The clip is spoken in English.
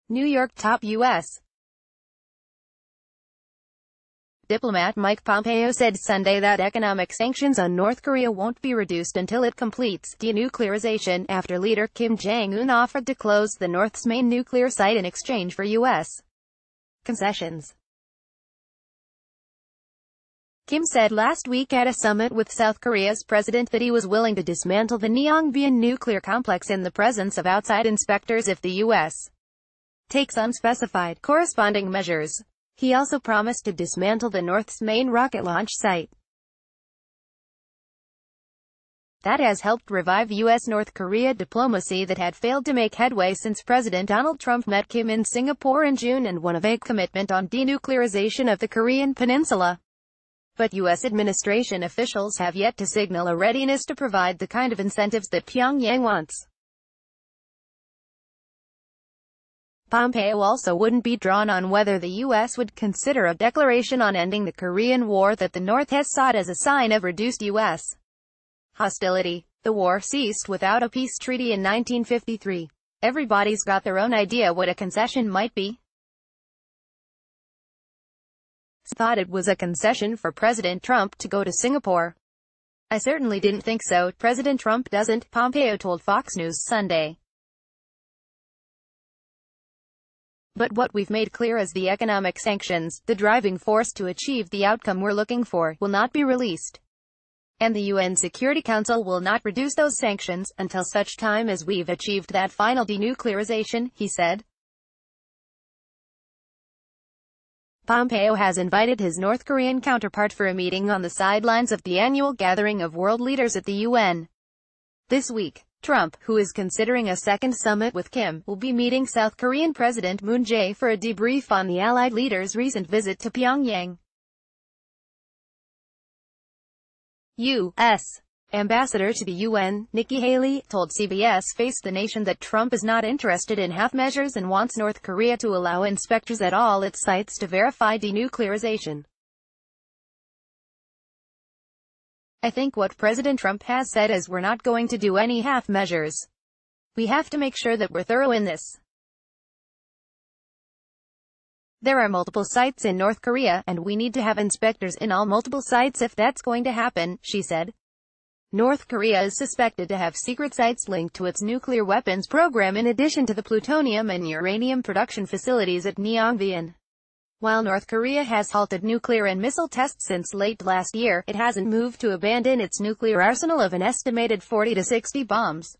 New York top U.S. diplomat Mike Pompeo said Sunday that economic sanctions on North Korea won't be reduced until it completes denuclearization, after leader Kim Jong Un offered to close the North's main nuclear site in exchange for U.S. concessions. Kim said last week at a summit with South Korea's president that he was willing to dismantle the Nyongbyon nuclear complex in the presence of outside inspectors if the U.S. takes unspecified corresponding measures. He also promised to dismantle the North's main rocket launch site. That has helped revive U.S.-North Korea diplomacy that had failed to make headway since President Donald Trump met Kim in Singapore in June and won a vague commitment on denuclearization of the Korean peninsula. But U.S. administration officials have yet to signal a readiness to provide the kind of incentives that Pyongyang wants. Pompeo also wouldn't be drawn on whether the U.S. would consider a declaration on ending the Korean War that the North has sought as a sign of reduced U.S. hostility. The war ceased without a peace treaty in 1953. Everybody's got their own idea what a concession might be. Thought it was a concession for President Trump to go to Singapore. I certainly didn't think so. President Trump doesn't, Pompeo told Fox News Sunday. But what we've made clear is the economic sanctions, the driving force to achieve the outcome we're looking for, will not be released. And the UN Security Council will not reduce those sanctions until such time as we've achieved that final denuclearization, he said. Pompeo has invited his North Korean counterpart for a meeting on the sidelines of the annual gathering of world leaders at the UN. This week, Trump, who is considering a second summit with Kim, will be meeting South Korean President Moon Jae for a debrief on the Allied leaders' recent visit to Pyongyang. U.S. Ambassador to the UN, Nikki Haley, told CBS Face the Nation that Trump is not interested in half measures and wants North Korea to allow inspectors at all its sites to verify denuclearization. I think what President Trump has said is we're not going to do any half measures. We have to make sure that we're thorough in this. There are multiple sites in North Korea, and we need to have inspectors in all multiple sites if that's going to happen, she said. North Korea is suspected to have secret sites linked to its nuclear weapons program in addition to the plutonium and uranium production facilities at Nyongbyon. While North Korea has halted nuclear and missile tests since late last year, it hasn't moved to abandon its nuclear arsenal of an estimated 40 to 60 bombs.